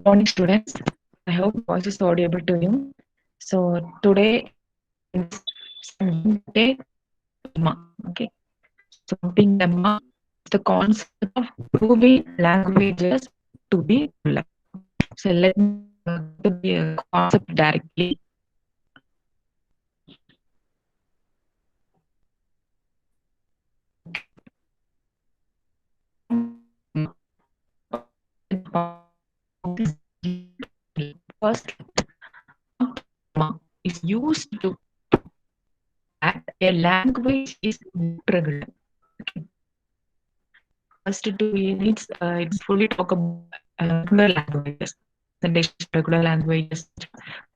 Morning, students. I hope my voice is audible to you. So today in this I'm going to take lemma. Okay. So pumping lemma is the concept of proving languages to be regular. So let me go to the concept directly. First, pumping lemma is used to that a language is not regular. Okay. First 2 units, it's fully talk about regular languages, presentation of regular languages,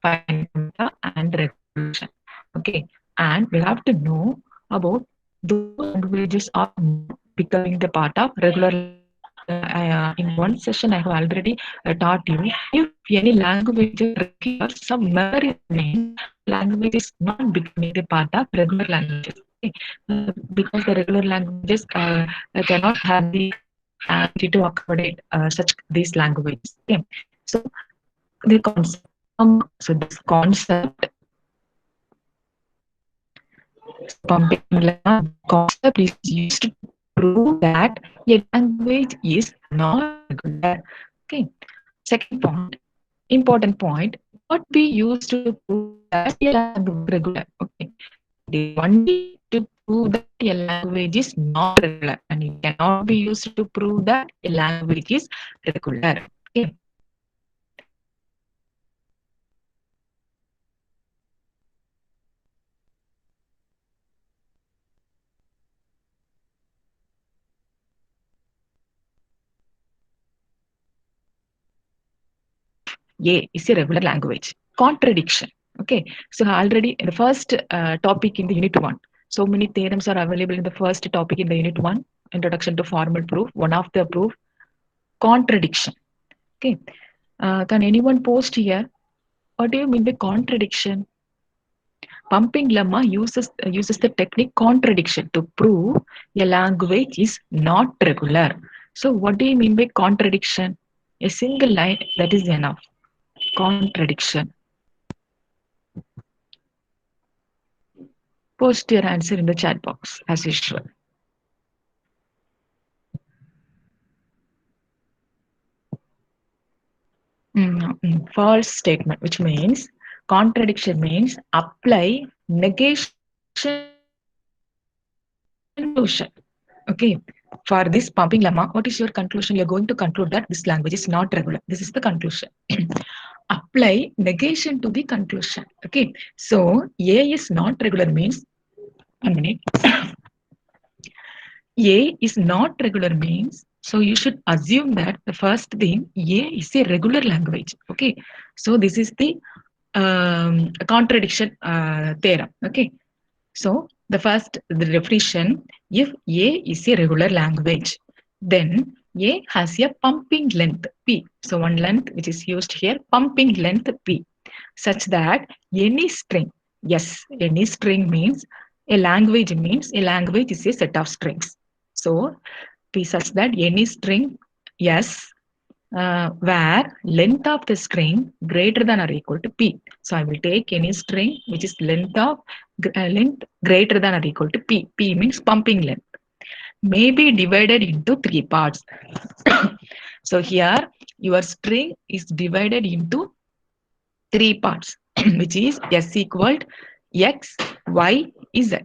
finding data, and resolution. Okay, and we have to know about those languages are not becoming the part of regular languages. In one session, I have already taught you if any language requires some memory remains, language is not becoming the part of regular languages. Okay? Because the regular languages cannot have the ability to accommodate such these languages. Okay, so the concept. So this concept, pumping lemma, concept is used to prove that a language is not regular. Okay. Second point, important point. What we use to prove that a language is regular. Okay. It is only to prove that a language is not regular, and it cannot be used to prove that a language is regular. Okay. A is a regular language. Contradiction. Okay. So already in the first topic in the unit one, so many theorems are available in the first topic in the unit one, introduction to formal proof. One of the proof, contradiction. Okay. Can anyone post here? What do you mean by contradiction? Pumping lemma uses the technique contradiction to prove a language is not regular. So what do you mean by contradiction? A single line that is enough. Contradiction. Post your answer in the chat box as usual. False statement, which means contradiction means apply negation conclusion. Okay. For this pumping lemma, what is your conclusion? You're going to conclude that this language is not regular. This is the conclusion. Apply negation to the conclusion. Okay. So A is not regular means, 1 minute. A is not regular means, so you should assume that the first thing A is a regular language. Okay, so this is the contradiction theorem. Okay, so the definition: if A is a regular language, then A has a pumping length P. So one length which is used here, pumping length P, such that any string, yes, any string means a language is a set of strings. So P such that any string yes where length of the string greater than or equal to P. So I will take any string which is length greater than or equal to P. P means pumping length. May be divided into 3 parts. So here your string is divided into 3 parts, which is S equaled X, Y, Z,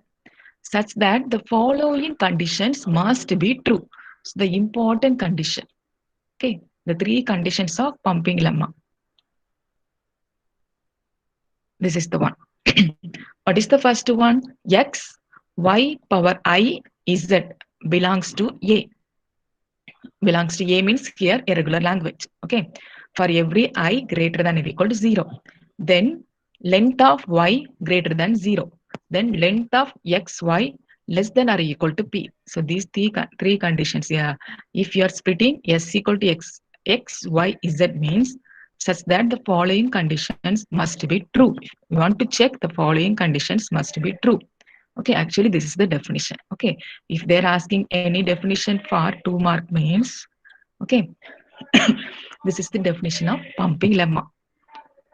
such that the following conditions must be true. So the important condition. Okay, the 3 conditions of pumping lemma. This is the one. What is the first one? X, Y power I, Z belongs to A. Belongs to A means here a regular language. Okay. For every I greater than or equal to 0. Then length of Y greater than 0. Then length of XY less than or equal to P. So these three conditions. Yeah. If you are splitting S equal to X, Y, Z means such that the following conditions must be true. You want to check the following conditions must be true. Okay, actually this is the definition. Okay, if they're asking any definition for 2 mark means, okay, This is the definition of pumping lemma.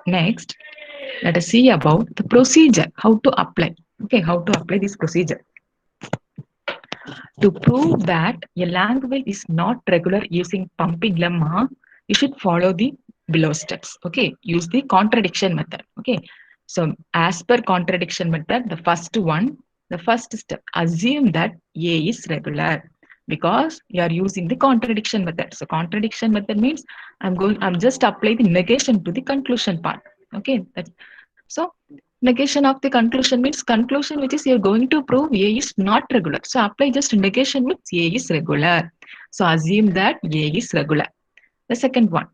Next, let us see about the procedure, how to apply. Okay, how to apply this procedure. To prove that a language is not regular using pumping lemma, you should follow the below steps. Okay, use the contradiction method. Okay, so as per contradiction method, the first step, assume that A is regular because you are using the contradiction method. So contradiction method means I'm just apply the negation to the conclusion part. Okay, so negation of the conclusion means conclusion which is you're going to prove A is not regular. So apply just negation means A is regular. So assume that A is regular. The second one,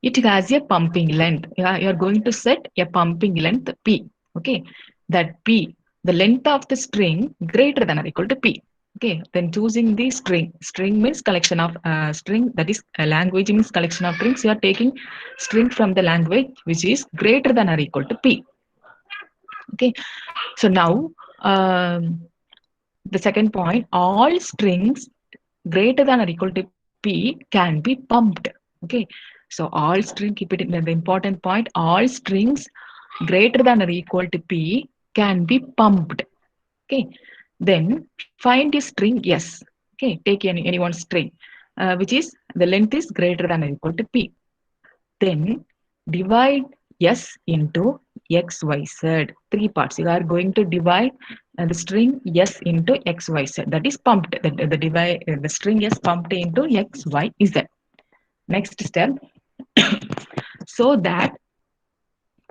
it has a pumping length. Yeah, you're going to set a pumping length P. Okay, that P, the length of the string greater than or equal to P. Okay, then choosing the string. String means collection of string, that is a language means collection of strings. You are taking string from the language which is greater than or equal to P. Okay, so now the second point, all strings greater than or equal to P can be pumped. Okay, so all string, keep it in the important point, all strings greater than or equal to P can be pumped. Okay, then find a string S. Okay, take any one string which is the length is greater than or equal to P. Then divide S into X, Y, Z. Three parts. You are going to divide the string S into X, Y, Z. That is pumped. The string S pumped into X, Y, Z. Next step. So that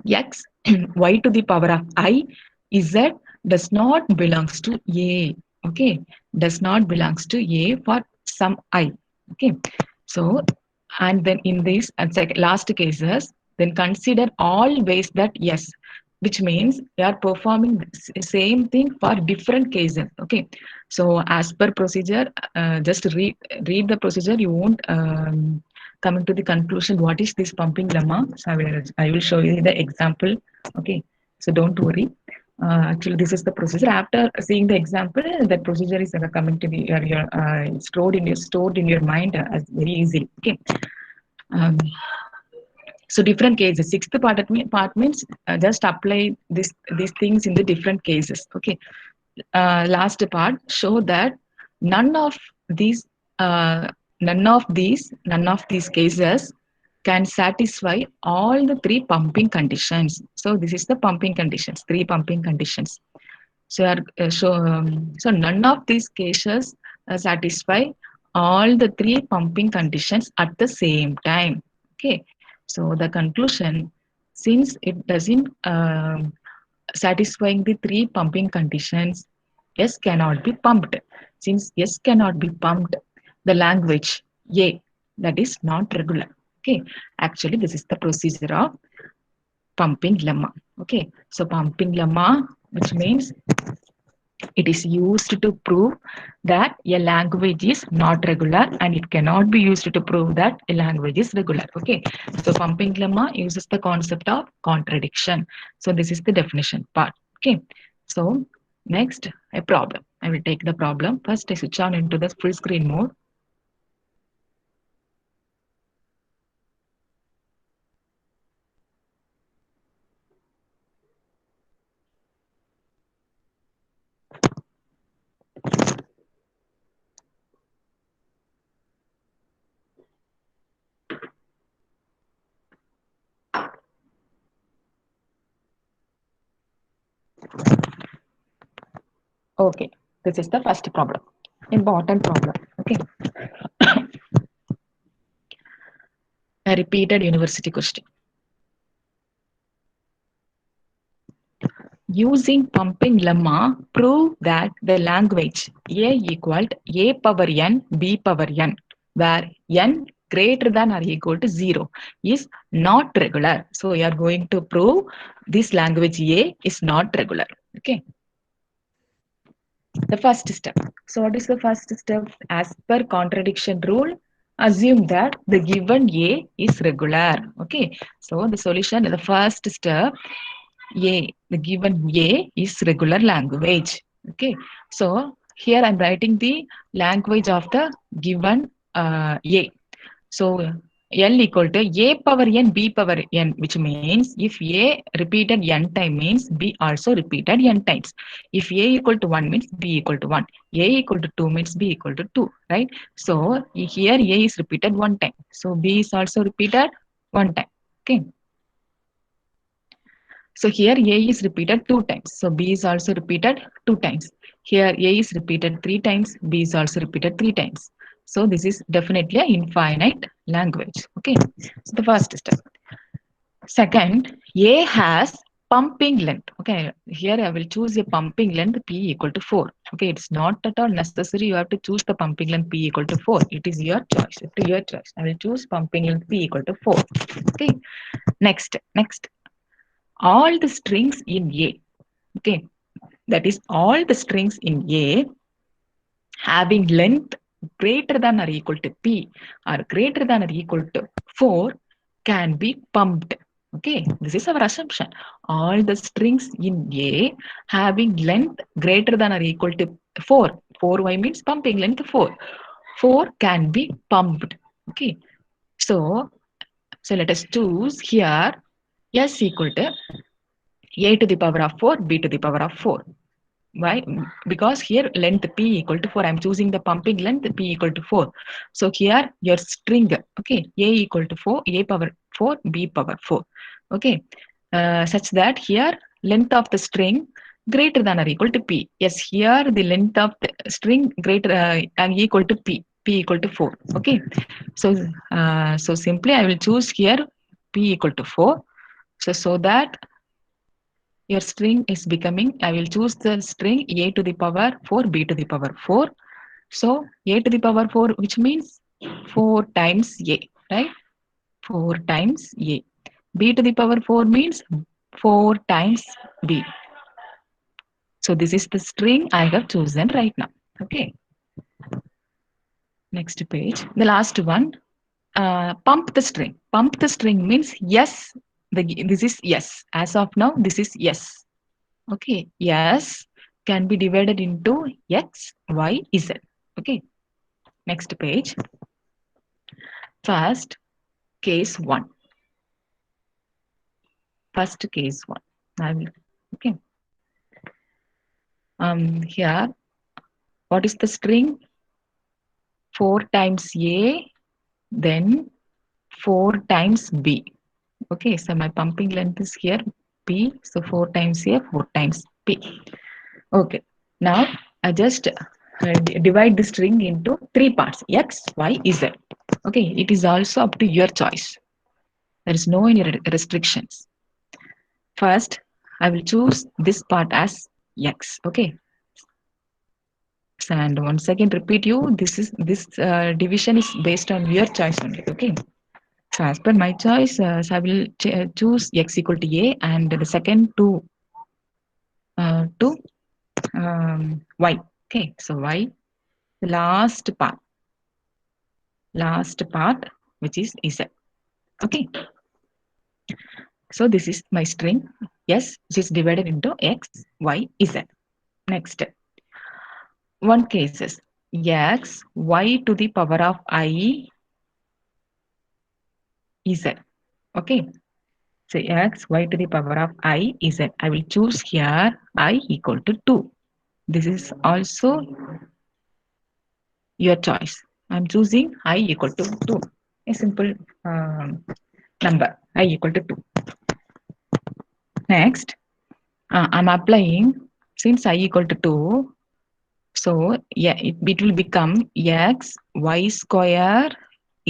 X Y to the power of I Z does not belongs to A. Okay, does not belongs to A for some I. Okay, so and then in this and last cases, then consider all ways that yes, which means you are performing the same thing for different cases. Okay, so as per procedure, just read the procedure. You won't coming to the conclusion what is this pumping lemma. So I will show you the example. Okay, so don't worry. Actually, this is the procedure. After seeing the example, that procedure is coming to be stored in your mind as very easy. Okay. Um, so different cases. Sixth part means just apply these things in the different cases. Okay. Last part show that none of these uh, none of these cases can satisfy all the three pumping conditions. So this is the pumping conditions, three pumping conditions. So none of these cases satisfy all the three pumping conditions at the same time. Okay. So the conclusion, since it doesn't satisfying the three pumping conditions, S cannot be pumped. Since S cannot be pumped, the language A, that is not regular. Okay, actually this is the procedure of pumping lemma. Okay, so pumping lemma, which means it is used to prove that a language is not regular, and it cannot be used to prove that a language is regular. Okay, so pumping lemma uses the concept of contradiction. So this is the definition part. Okay, so next, a problem. I will take the problem. First, I switch on into the full screen mode. Okay, this is the first problem. Important problem. Okay, a repeated university question. Using pumping lemma, prove that the language A equaled A power n B power n, where n greater than or equal to 0 is not regular. So we are going to prove this language A is not regular. Okay. The first step. So what is the first step? As per contradiction rule, assume that the given A is regular. Okay. So the solution, the first step, A, the given A is regular language. Okay, so here I'm writing the language of the given A. So L equal to A power n B power n, which means if A repeated n time means B also repeated n times. If A equal to 1 means B equal to 1. A equal to 2 means B equal to 2, right? So here A is repeated one time. So B is also repeated one time. Okay. So here A is repeated two times. So B is also repeated two times. Here A is repeated three times. B is also repeated three times. So this is definitely an infinite language. Okay. So the first step. Second, A has pumping length. Okay. Here I will choose a pumping length P equal to 4. Okay. It's not at all necessary. You have to choose the pumping length P equal to 4. It is your choice. To your choice. I will choose pumping length P equal to 4. Okay. Next, all the strings in A. Okay, that is all the strings in A having length greater than or equal to P or greater than or equal to 4 can be pumped. Okay, this is our assumption. All the strings in A having length greater than or equal to 4. 4y means pumping length 4. 4 can be pumped. Okay, so let us choose here S equal to A to the power of 4, B to the power of 4. Why? Because here length P equal to 4. I'm choosing the pumping length P equal to 4. So here your string, okay, A equal to 4, A power 4, B power 4. Okay, such that here length of the string greater than or equal to P. Yes, here the length of the string greater and equal to P. P equal to 4. Okay, so simply I will choose here P equal to 4. So that your string is becoming, I will choose the string A to the power 4, B to the power 4. So A to the power 4, which means 4 times A, right? 4 times A. B to the power 4 means 4 times B. So this is the string I have chosen right now. Okay. Next page. The last one. Pump the string. Pump the string means yes. This is yes. As of now, this is yes. Okay, yes can be divided into x, y, z. Okay, next page. First, case 1. First case 1. I will, okay. Here, what is the string? 4 times A, then 4 times B. Okay, so my pumping length is here P. So 4 times A, 4 times P. Okay, now I just divide the string into 3 parts x, y, z. Okay, it is also up to your choice. There is no any restrictions. First, I will choose this part as x. Okay, and once again repeat you. This division is based on your choice only. Okay. So as per my choice, so I will choose x equal to a, and the second to y. Okay, so y, the last part, which is z. Okay, so this is my string. Yes, which is divided into x, y, z. Next, one cases x, y to the power of I, z. Okay, so x, y to the power of I, z. I will choose here I equal to 2. This is also your choice. I'm choosing I equal to 2. A simple number, I equal to 2. Next, I'm applying, since I equal to 2, so yeah, it will become x, y square,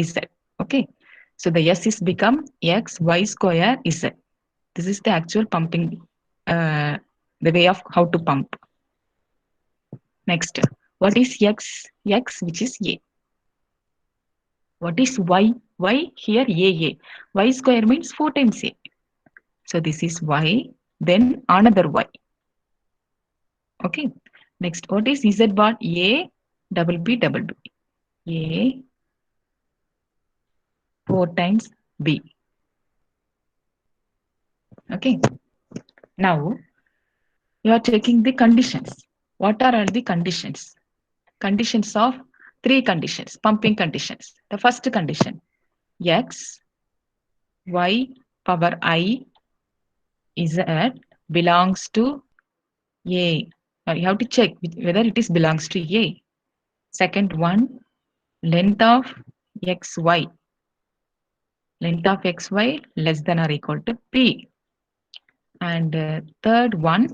z. Okay, so the s is become x, y square, z. This is the actual pumping, the way of how to pump. Next, what is x? X, which is a. What is y? Y here a. Y square means 4 times a. So this is y, then another y. Okay. Next, what is z bar? A double b double b. A 4 times b. Okay. Now you are checking the conditions. What are all the conditions? Conditions of 3 conditions, pumping conditions. The first condition, x y power I z belongs to A. Now you have to check whether it is belongs to A. Second one, length of xy. Length of xy less than or equal to P. And third one,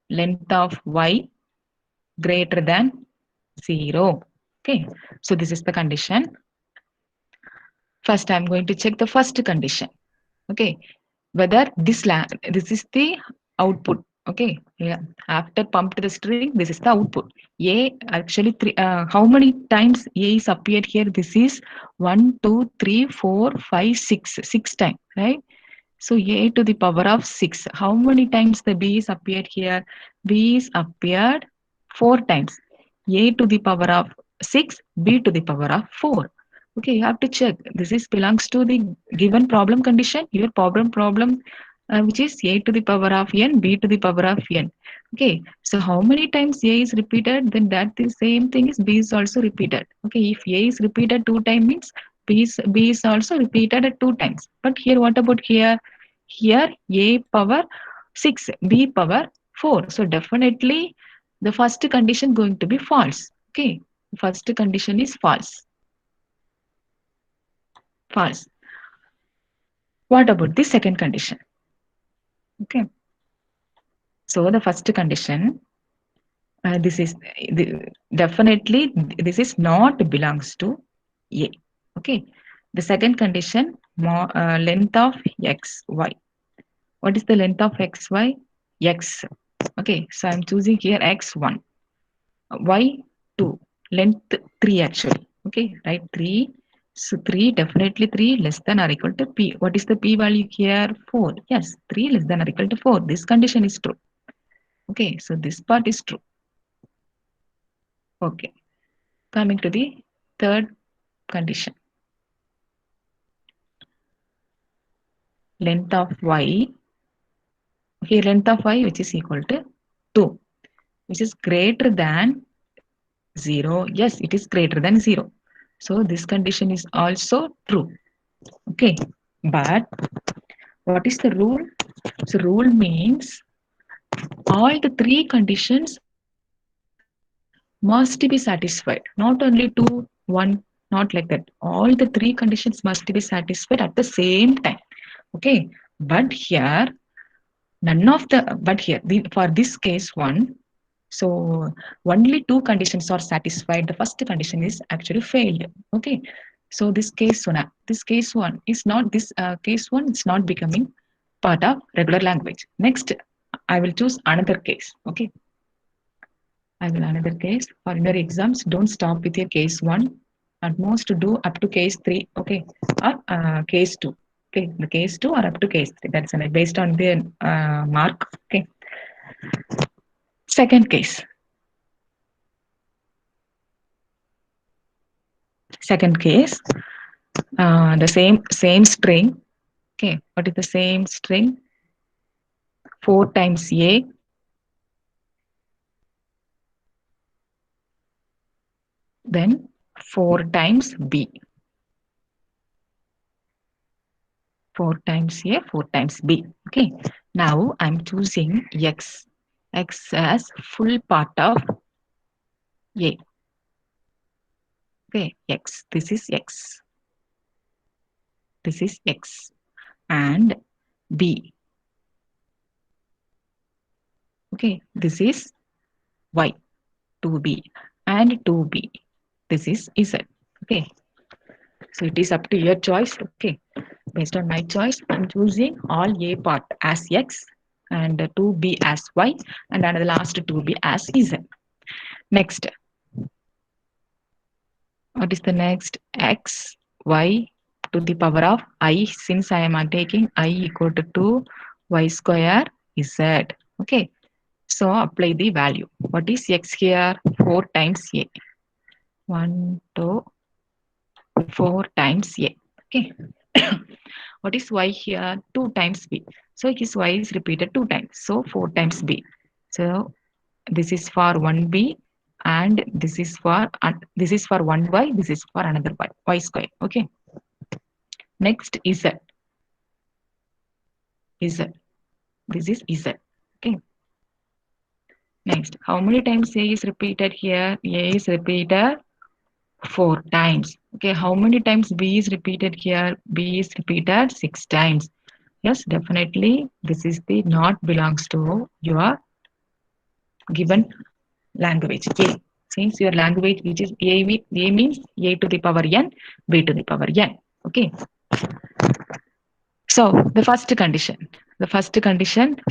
length of y greater than 0. Okay, so this is the condition. First, I'm going to check the first condition. Okay, whether this is the output. Okay, yeah. After pumped the string, this is the output. A actually three. How many times A is appeared here? This is 1, 2, 3, 4, 5, 6. 6 times, right? So A to the power of 6. How many times the B is appeared here? B is appeared 4 times. A to the power of 6, B to the power of 4. Okay, you have to check. This is belongs to the given problem condition. Your problem which is A to the power of n, B to the power of n. Okay, so how many times A is repeated? Then that the same thing is B is also repeated. Okay, if A is repeated 2 times means B is also repeated at 2 times. But here, what about here? Here A power 6, B power 4. So definitely the first condition going to be false. Okay, first condition is false. False. What about the second condition? Okay, so the first condition, this is definitely this is not belongs to A. Okay, the second condition, length of x y. What is the length of x y? X. Okay, so I'm choosing here x1, y2, length 3 actually. Okay, right, 3. So 3, definitely 3 less than or equal to p. What is the p value here? 4. Yes, 3 less than or equal to 4. This condition is true. Okay, so this part is true. Okay, coming to the third condition. Length of y. Here length of y which is equal to 2, which is greater than 0. Yes, it is greater than 0. So this condition is also true. Okay, but what is the rule? So rule means all the three conditions must be satisfied. Not only two, one, not like that. All the three conditions must be satisfied at the same time. Okay, but here none of the but here for this case one, so only two conditions are satisfied. The first condition is actually failed. Okay, so this case one is not this case one is not becoming part of regular language. Next, I will choose another case. Okay, I will another case. For your exams, don't stop with your case one. At most do up to case three. Okay, or case two. Okay, the case two or up to case three. That's based on the mark. Okay, second case. Second case, the same string. Okay, what is the same string? 4 times A, then 4 times B. 4 times A, 4 times B. Okay, now I'm choosing X. X as full part of A. Okay, X. This is X. This is X. And B. Okay, this is Y. 2B and 2B. This is Z. Okay, so it is up to your choice. Okay, based on my choice, I'm choosing all A part as X and 2B as Y and another last 2B as Z. Next, what is the next? X, Y to the power of I, since I am taking I equal to 2 Y square Z. Okay, so apply the value. What is X here? 4 times A. 1, 2, 4 times A. Okay. What is Y here? 2 times B. So his Y is repeated 2 times. So 4 times B. So this is for 1B and this is for one y, this is for another y square. Okay. Next z. This is z. Okay. Next, how many times a is repeated here? A is repeated 4 times. Okay, how many times b is repeated here? B is repeated 6 times. Yes, definitely this is the not belongs to your given language. A. Since your language which is A means A to the power n, B to the power n. Okay. So the first condition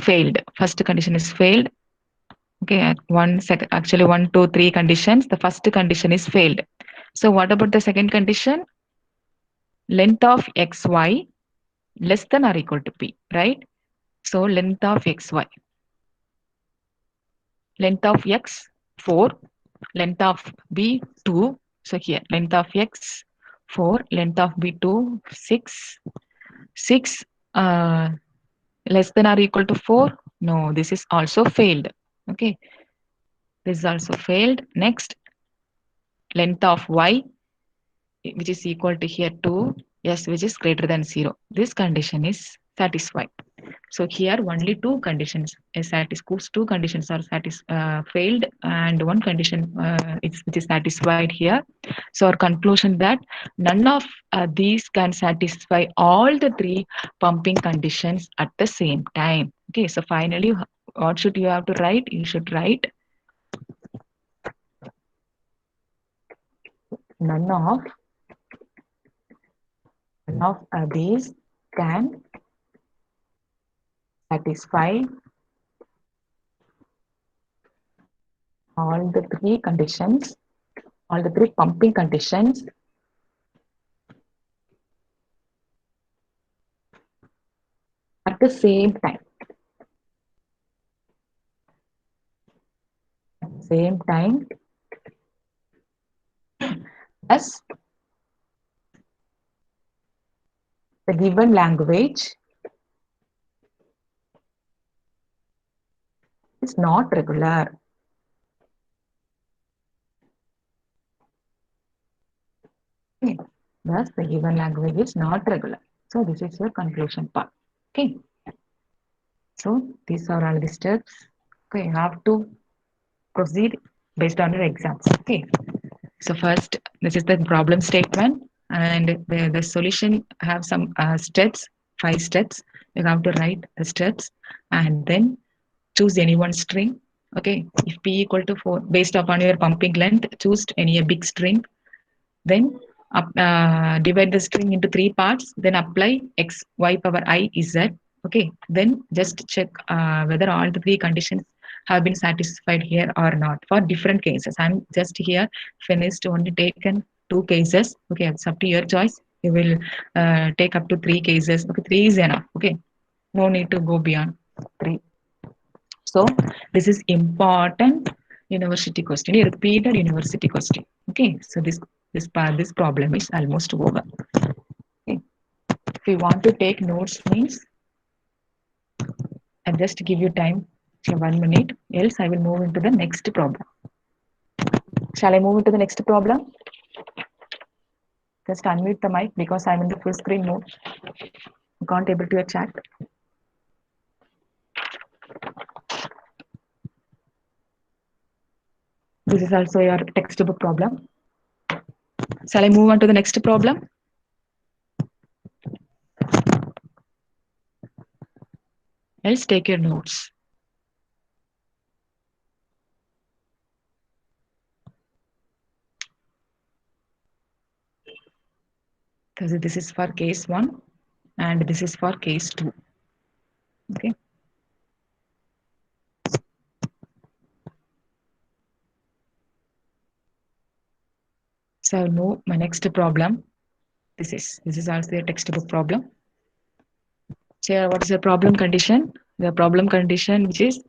failed. First condition is failed. Okay, at 1 second, actually 1, 2, 3 conditions. The first condition is failed. So what about the second condition? Length of xy less than or equal to p, right? So length of xy, length of x 4, length of b 2. So here length of x 4, length of b 2 6, 6 less than or equal to 4. No, this is also failed. Okay, this is also failed. Next, length of y which is equal to here 2, yes, which is greater than 0. This condition is satisfied. So here only two conditions is satisfied. Two conditions are failed, and one condition which is satisfied here. So our conclusion that none of these can satisfy all the three pumping conditions at the same time. Okay, so finally, what should you have to write? You should write none of these can satisfy all the three conditions, all the three pumping conditions at the same time. At the same time, as the given language is not regular. Okay. Thus, the given language is not regular. So, this is your conclusion part. Okay. So, these are all the steps. Okay, you have to proceed based on your exams. Okay. So, first, this is the problem statement, and the solution have some steps, 5 steps. You have to write the steps, and then choose any one string. Okay, if p equal to 4, based upon your pumping length, choose any a big string. Then divide the string into 3 parts. Then apply x y power I z. Okay, then just check whether all the three conditions have been satisfied here or not for different cases. I'm just here finished only taken 2 cases. Okay, it's up to your choice. You will take up to 3 cases. Okay, 3 is enough. Okay, no need to go beyond 3. So this is important university question, a repeated university question. Okay, so this problem is almost over. Okay. If you want to take notes, means I'll just give you time for 1 minute. Else I will move into the next problem. Shall I move into the next problem? Just unmute the mic because I'm in the full screen mode. I can't able to chat. This is also your textbook problem. Shall I move on to the next problem? Else take your notes. Because this is for case 1 and this is for case 2. Okay. So I'll move my next problem. This is also a textbook problem. So what is the problem condition? The problem condition which is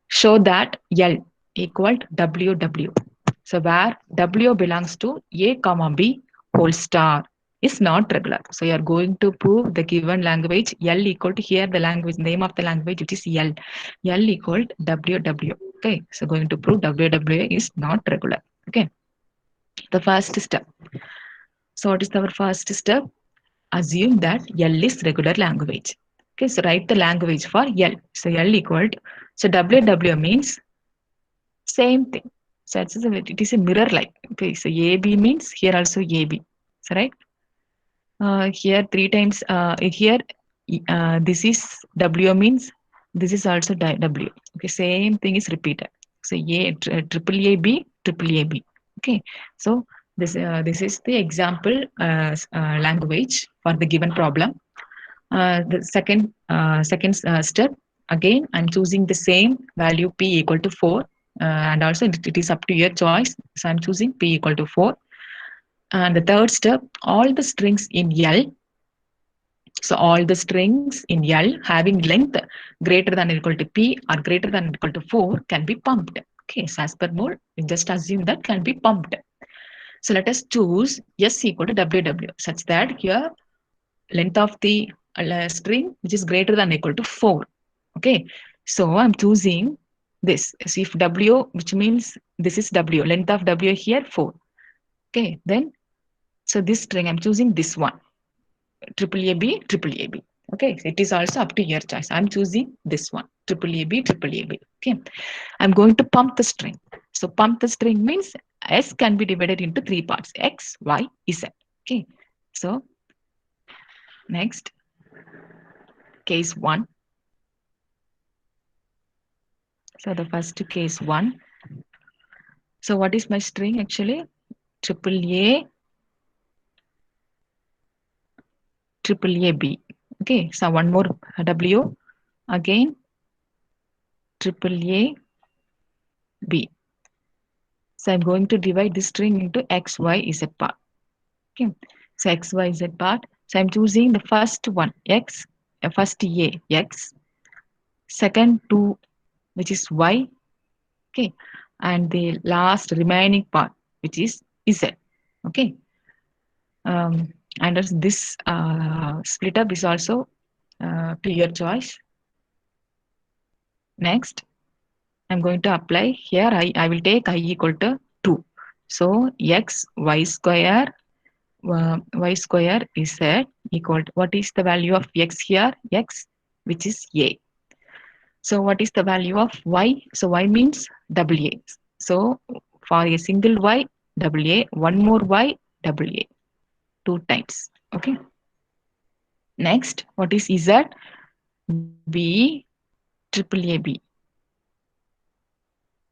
show that L equal to WW. So where W belongs to A comma B whole star is not regular. So you are going to prove the given language L equal to here the language name of the language which is L. L equal to WW. Okay, so going to prove WWA is not regular. Okay, the first step. So what is our first step? Assume that L is regular language. Okay, so write the language for L. So L equal to, so WW means same thing. So it is a mirror like. Okay, so AB means here also AB. So right. Here three times. Here this is W means this is also W. Okay, same thing is repeated. So triple AB, triple AB. Okay, so this is the example language for the given problem. The second step, again I'm choosing the same value p equal to 4, and also it is up to your choice, so I'm choosing p equal to 4. And the third step, all the strings in L, so all the strings in L having length greater than or equal to p or greater than or equal to 4 can be pumped. Okay, so as per mode we just assume that can be pumped. So let us choose s equal to ww such that here length of the string which is greater than or equal to 4. Okay, so I'm choosing this. So if w, which means this is w, length of w here 4. Okay, then so this string I'm choosing this one, triple A B, triple A B. Okay, so it is also up to your choice. I'm choosing this one, triple A B, triple A B. Okay, I'm going to pump the string. So pump the string means S can be divided into three parts: X, Y, Z. Okay, so next case one. So the first case one. So what is my string actually? Triple A, triple A B. Okay, so one more W, again triple A B. So I'm going to divide this string into X, Y, Z part. Okay, so X, Y, Z part. So I'm choosing the first one, X, first A, X, second two, which is Y. Okay, and the last remaining part, which is Z. Okay, and this split up is also to your choice. Next, I'm going to apply here. I will take I equal to 2. So X, Y square, y square is equal to, what is the value of x here? X, which is a. So what is the value of y? So y means double a. So for a single y, double a, one more y, double a, two times. Okay. Next, what is z? B, triple a b.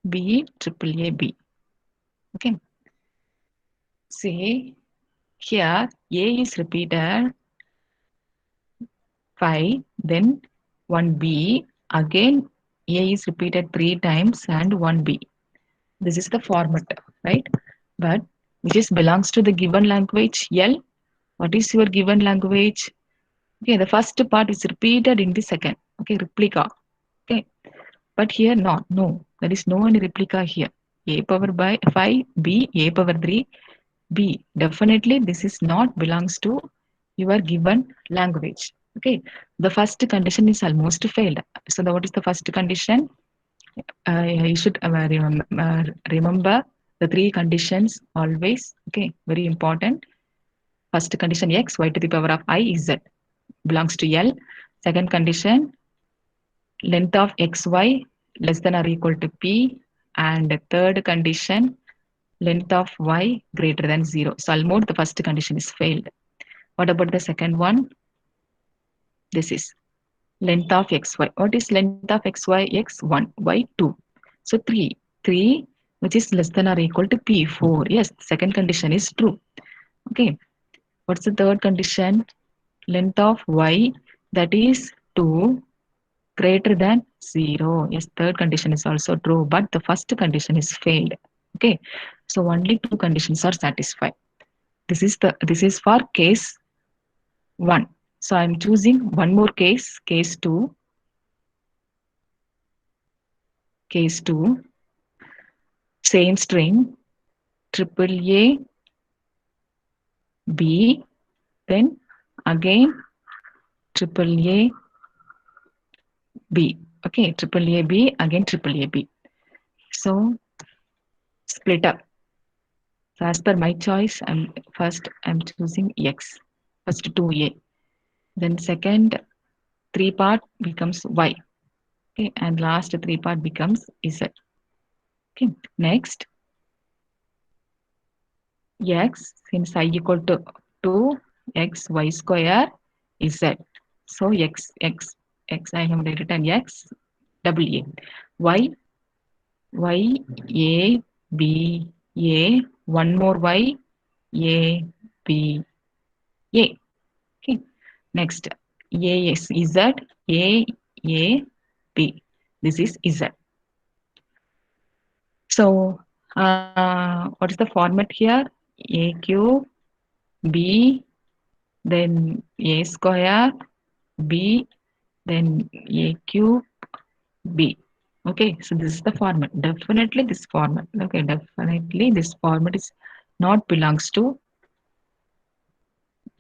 B, triple a b. Okay. Say here a is repeated 5, then 1b, again a is repeated 3 times and 1b. This is the format, right? But which is belongs to the given language L. What is your given language? Okay, the first part is repeated in the second. Okay, replica. Okay, but here not. No, there is no any replica here. A power by 5, B, A power 3, B. Definitely this is not belongs to your given language. Okay, the first condition is almost failed. So what is the first condition? You should remember the three conditions always. Okay, very important. First condition x, y to the power of I is z belongs to L. Second condition, length of xy less than or equal to p. And third condition, length of y greater than 0. So almost the first condition is failed. What about the second one? This is length of xy. What is length of xy? X1, y2. So 3. 3 which is less than or equal to p. 4. Yes, second condition is true. Okay. What's the third condition? Length of y, that is 2 greater than 0. Yes, third condition is also true, but the first condition is failed. Okay. So only two conditions are satisfied. This is for case 1. So I'm choosing one more case, case 2. Case 2, same string, triple A, B, then again triple A, B. Okay, triple A, B, again triple A, B. So split up. So as per my choice, I'm choosing X. First 2A. Then second 3 part becomes Y. Okay, and last 3 part becomes Z. Okay, next X, since I equal to 2 X Y square Z. So X I have written X double A. Y Y A B A, one more Y A B A. Okay. Next A is Z A A B. This is Z. So what is the format here? A cube B, then A square B, then A cube B. Okay, so this is the format. Definitely this format. Okay, definitely this format is not belongs to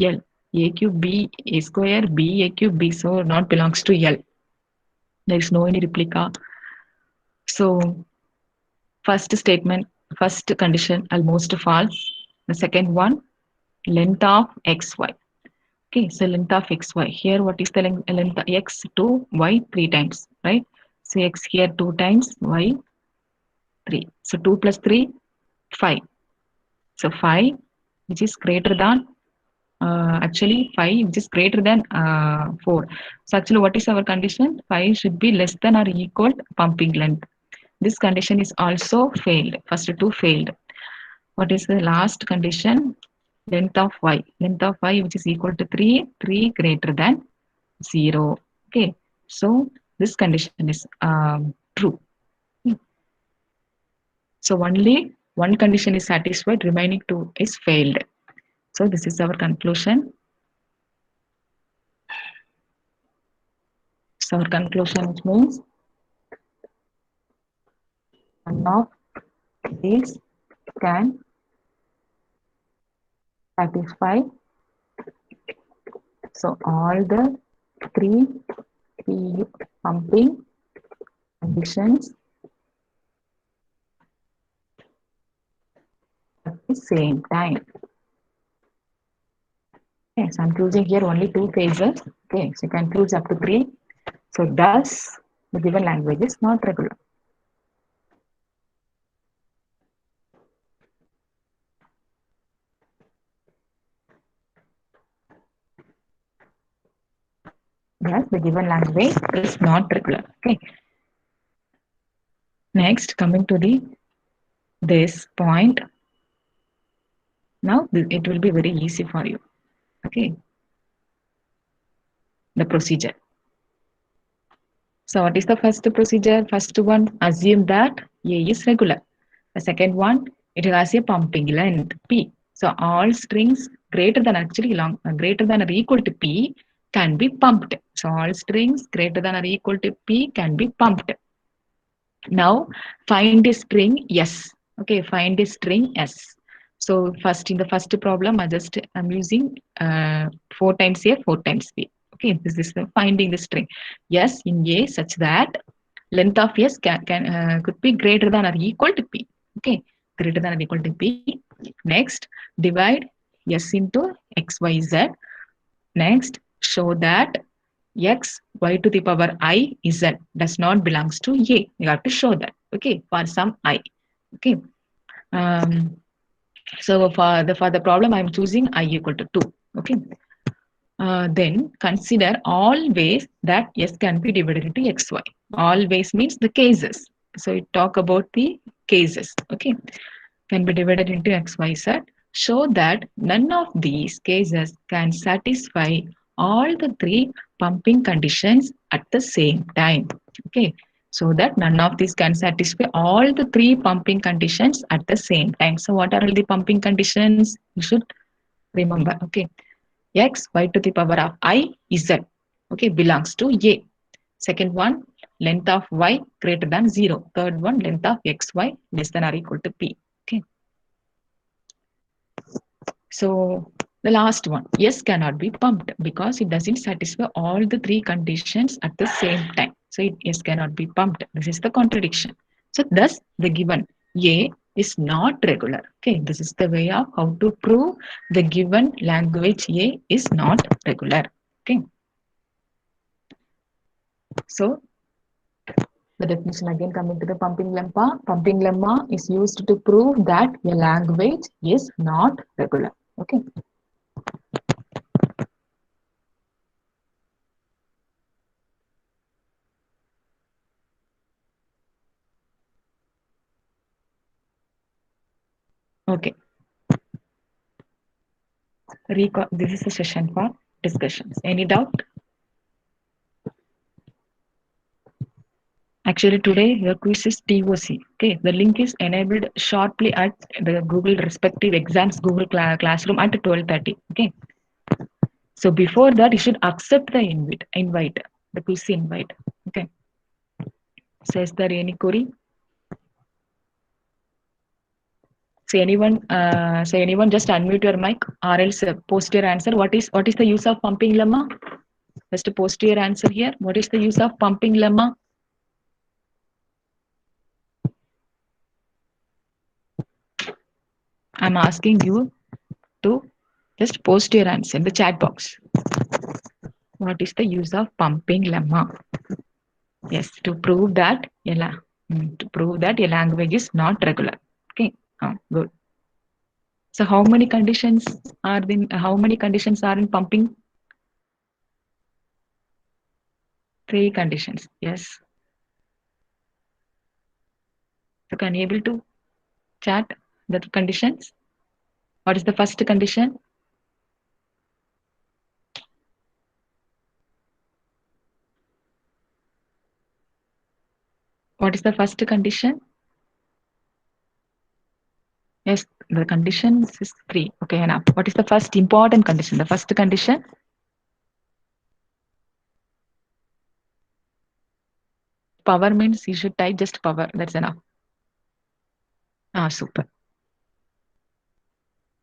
L. A cube B A square B A cube B, so not belongs to L. There is no any replica. So first statement, first condition almost false. The second one, length of xy. Okay, so length of xy. Here, what is the length of x to y 3 times, right? So x here 2 times, y 3. So 2 plus 3, 5. So 5, which is greater than, actually 5, which is greater than 4. So actually, what is our condition? 5 should be less than or equal pumping length. This condition is also failed. First two failed. What is the last condition? Length of y. Length of y, which is equal to 3, 3 greater than 0. Okay, so this condition is true. So only one condition is satisfied, remaining two is failed. So this is our conclusion. So our conclusion means one of these can satisfy. So all the three pumping conditions at the same time. Okay, so I'm choosing here only two phases. Okay, so you can choose up to 3. So thus the given language is not regular. Thus the given language is not regular. Okay. Next, coming to this point. Now it will be very easy for you. Okay. The procedure. So what is the first procedure? First one, assume that A is regular. The second one, it has a pumping length P. So all strings greater than greater than or equal to P can be pumped. So all strings greater than or equal to P can be pumped. Now find a string S. Okay, find a string S. So first in the first problem, I'm using 4 times A, 4 times B. Okay, this is finding the string S in A such that length of S could be greater than or equal to P. Okay, greater than or equal to P. Next, divide S into X, Y, Z. Next, show that X y to the power I Z does not belongs to A. You have to show that. Okay, for some I. Okay. Um, so for the problem, I'm choosing I equal to 2. Okay. Then consider all ways that S can be divided into XY. All ways means the cases. So we talk about the cases. Okay. Can be divided into X, Y, Z. Show that none of these cases can satisfy all the three pumping conditions at the same time. Okay. So that none of these can satisfy all the three pumping conditions at the same time. So what are all the pumping conditions? You should remember. Okay. X y to the power of I Z. Okay. Belongs to A. Second one, length of y greater than 0. Third one, length of xy less than or equal to P. Okay. So the last one, S cannot be pumped because it doesn't satisfy all the three conditions at the same time. So S cannot be pumped. This is the contradiction. So thus the given A is not regular. Okay, this is the way of how to prove the given language A is not regular. Okay, so the definition again coming to the pumping lemma. Pumping lemma is used to prove that a language is not regular. Okay. Okay. This is a session for discussions. Any doubt? Actually, today the quiz is TOC. Okay, the link is enabled shortly at the Google respective exams Google Classroom at 12:30. Okay, so before that, you should accept the invite, the quiz invite. Okay. So is there any query? Say anyone, just unmute your mic or else post your answer. What is the use of pumping lemma? Just post your answer here. What is the use of pumping lemma? I'm asking you to just post your answer in the chat box. What is the use of pumping lemma? Yes, to prove that a language is not regular. Okay, good. So how many conditions are in pumping? 3 conditions. Yes. So can you able to chat the conditions? What is the first condition? What is the first condition? Yes, the conditions is 3. Okay, enough. What is the first important condition? The first condition? Power means you should type just power. That's enough. Super.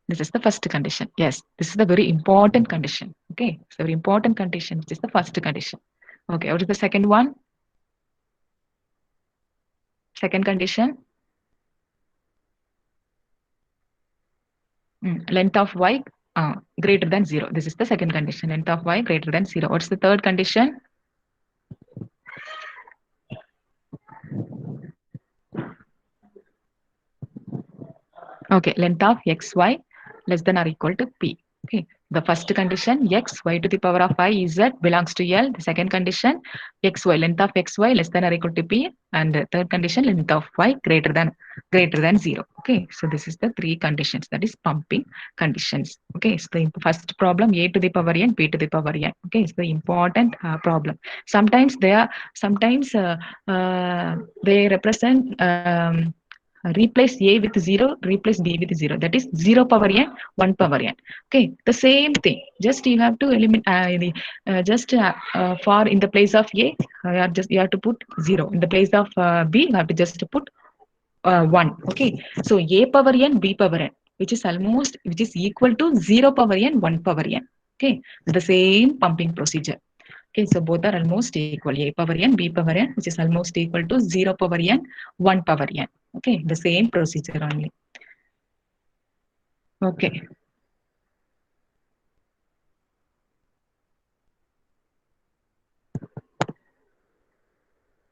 This is the first condition. Yes, this is the very important condition. Okay, it's a very important condition. This is the first condition. Okay, what is the second one? Second condition? Length of y greater than 0. This is the second condition. Length of y greater than 0. What's the third condition? Okay, length of xy less than or equal to p. Okay, the first condition x y to the power of I z belongs to L. The second condition xy length of xy less than or equal to p, and the third condition length of y greater than 0. Okay, so this is the 3 conditions, that is pumping conditions. Okay, so the first problem a to the power n, p to the power n. Okay, it's the important problem. Sometimes they represent replace a with 0, replace b with 0, that is 0 power n, 1 power n. Okay, the same thing, just you have to eliminate for in the place of a you have to put 0, in the place of b you have to just put 1. Okay, so a power n, b power n, which is equal to 0 power n, 1 power n. Okay, the same pumping procedure. Okay, so both are almost equal. A power n, b power n, which is almost equal to 0 power n, 1 power n. Okay, the same procedure only. Okay.